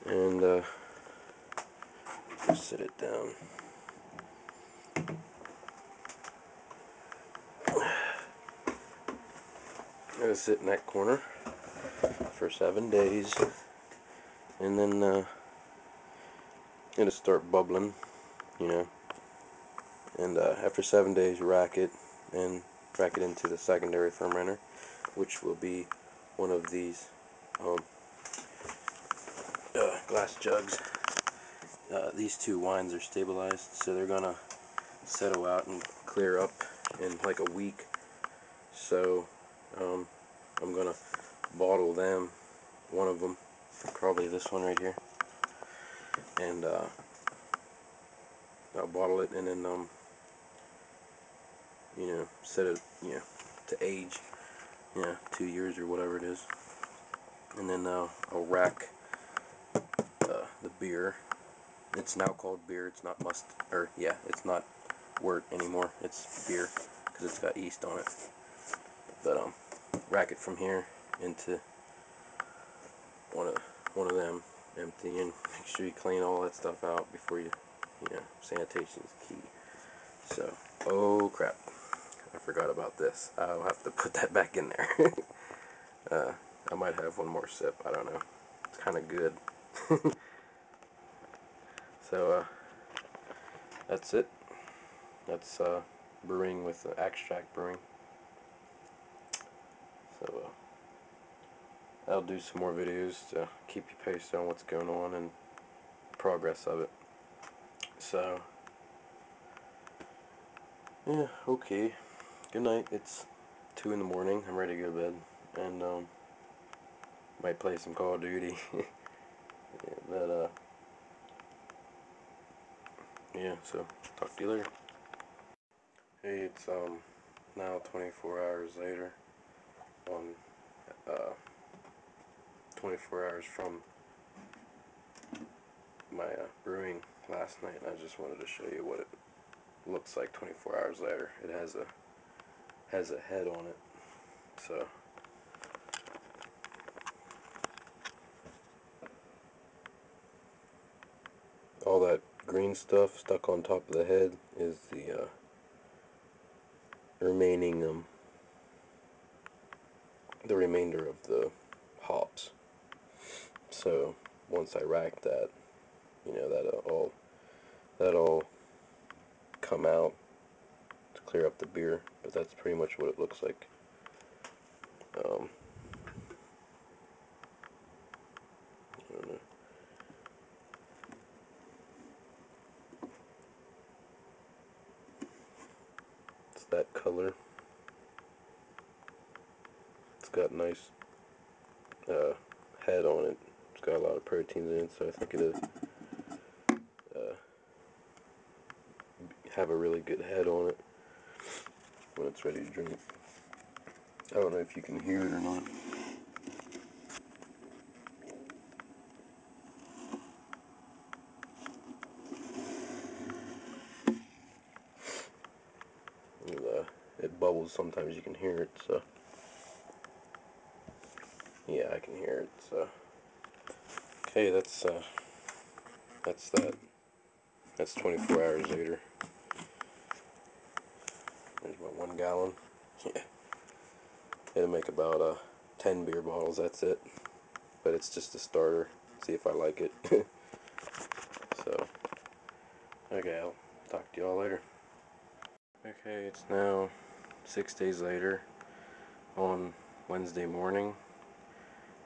and just sit it down. I'm gonna sit in that corner for 7 days, and then it'll start bubbling, you know. And after 7 days, rack it into the secondary fermenter, which will be one of these glass jugs. These two wines are stabilized, so they're gonna settle out and clear up in like a week. So I'm gonna bottle them, one of them, probably this one right here, and I'll bottle it and then you know, set it, you know, to age, 2 years or whatever it is, and then I'll rack the beer. It's now called beer. It's not it's not wort anymore. It's beer because it's got yeast on it. But rack it from here into one of them, empty, and make sure you clean all that stuff out before you know, sanitation is key. So, oh crap, I forgot about this. I'll have to put that back in there. I might have one more sip. I don't know. It's kind of good. So that's it. That's brewing with extract brewing. So I'll do some more videos to keep you posted on what's going on and progress of it. So yeah, okay. Good night. It's 2 in the morning. I'm ready to go to bed, and might play some Call of Duty. Yeah, but yeah. So talk to you later. Hey, it's now 24 hours later. On 24 hours from my brewing last night, and I just wanted to show you what it looks like 24 hours later. It has a head on it. So all that green stuff stuck on top of the head is the remaining the remainder of the hops. So once I rack that, you know, that'll come out to clear up the beer. But that's pretty much what it looks like. I don't know. It's that color. It's got a nice head on it. It's got a lot of proteins in it, so I think it'll have a really good head on it when it's ready to drink. I don't know if you can hear it or not. It bubbles sometimes, you can hear it, so yeah, I can hear it. So okay, that's that. That's 24 hours later. There's my 1 gallon. Yeah, it'll make about 10 beer bottles. That's it, but it's just a starter. See if I like it. So okay, I'll talk to y'all later. Okay, it's now 6 days later on Wednesday morning,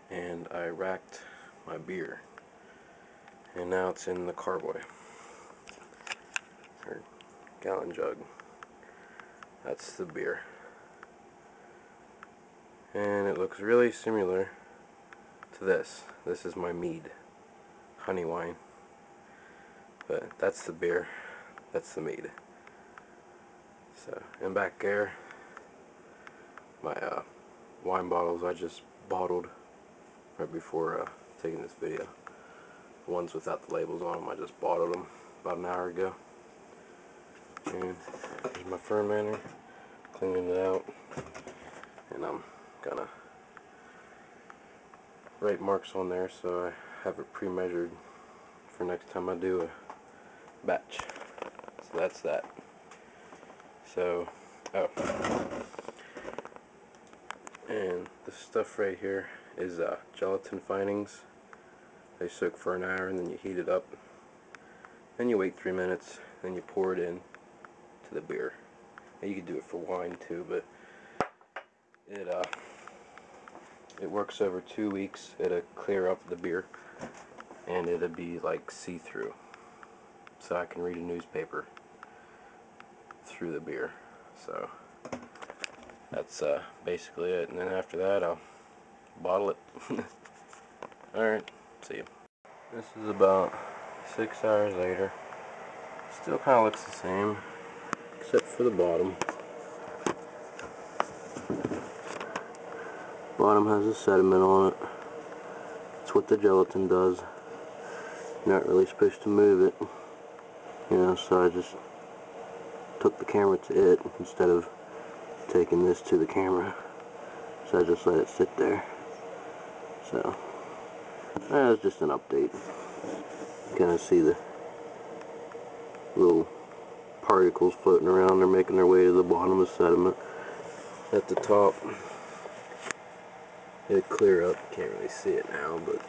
and I racked my beer, and now it's in the carboy, or gallon jug. That's the beer, and it looks really similar to this. This is my mead, honey wine, but that's the beer, that's the mead. So, and back there, my wine bottles I just bottled right before taking this video. The ones without the labels on them, I just bottled them about an hour ago. And here's my fermenter, cleaning it out, and I'm gonna write marks on there so have it pre-measured for next time I do a batch. So that's that. So, oh, and this stuff right here is gelatin findings. They soak for an hour and then you heat it up. Then you wait 3 minutes, then you pour it in to the beer. And you could do it for wine too, but it works over 2 weeks. It'll clear up the beer, and it'll be like see-through, so I can read a newspaper through the beer. So that's basically it. And then after that, I'll bottle it. Alright, see you. This is about 6 hours later. Still kind of looks the same, except for the bottom. Bottom has a sediment on it. That's what the gelatin does. You're not really supposed to move it. You know, so I just took the camera to it instead of taking this to the camera. So I just let it sit there. So that's just an update. You kind of see the little particles floating around. They're making their way to the bottom of the sediment. At the top, it'll clear up. You can't really see it now, but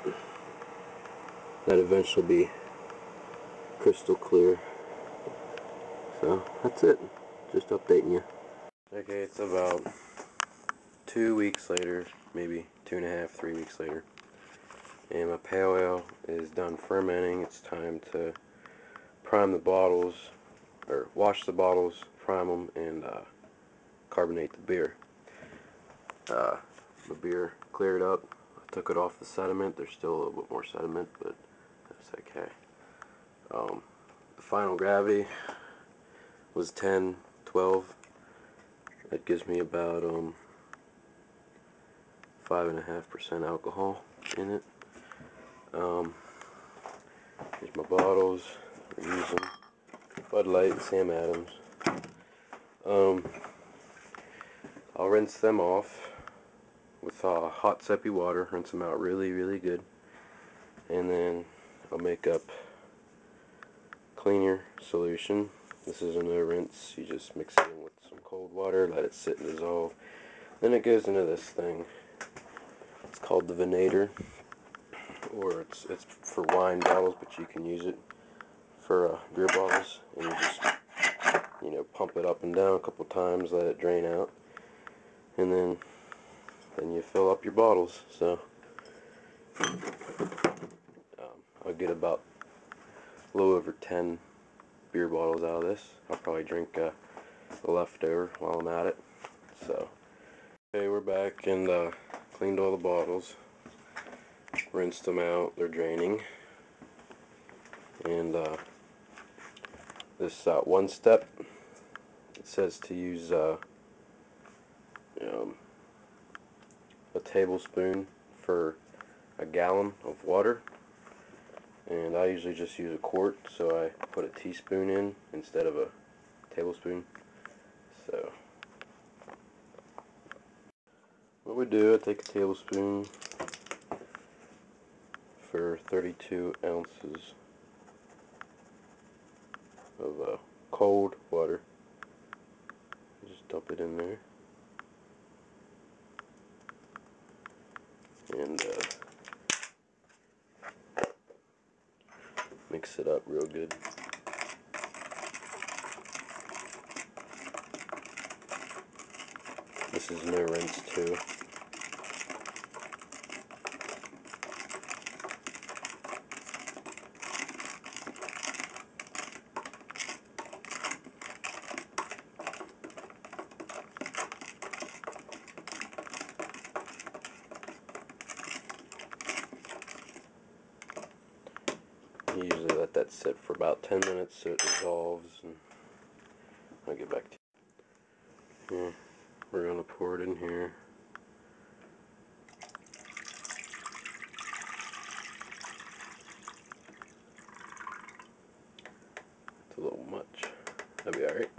that eventually will be crystal clear. So that's it. Just updating you. Okay, it's about 2 weeks later, maybe 2.5, 3 weeks later, and my pale ale is done fermenting. It's time to prime the bottles, or wash the bottles, prime them, and carbonate the beer. The beer cleared up. I took it off the sediment. There's still a little bit more sediment, but that's okay. The final gravity was 10, 12. That gives me about 5.5% alcohol in it. Here's my bottles. We're using Bud Light, Sam Adams. I'll rinse them off with hot soapy water. Rinse them out really, really good, and then I'll make up cleaner solution. This is a no rinse. You just mix it in with some cold water, let it sit and dissolve. Then it goes into this thing. It's called the venator, or it's for wine bottles, but you can use it for beer bottles. And you just, you know, pump it up and down a couple times, let it drain out, and then you fill up your bottles. So I'll get about a little over 10 beer bottles out of this. I'll probably drink a leftover while I'm at it. So, okay, we're back and cleaned all the bottles, rinsed them out. They're draining, and this one step, it says to use a tablespoon for a gallon of water, and I usually just use a quart, so I put a teaspoon in instead of a tablespoon. So what we do, I take a tablespoon for 32 ounces of cold water. Just dump it in there, and mix it up real good. This is no rinse too. You usually let that sit for about 10 minutes so it dissolves, and I'll get back to you. Here, we're going to pour it in here. It's a little much. That'll be alright.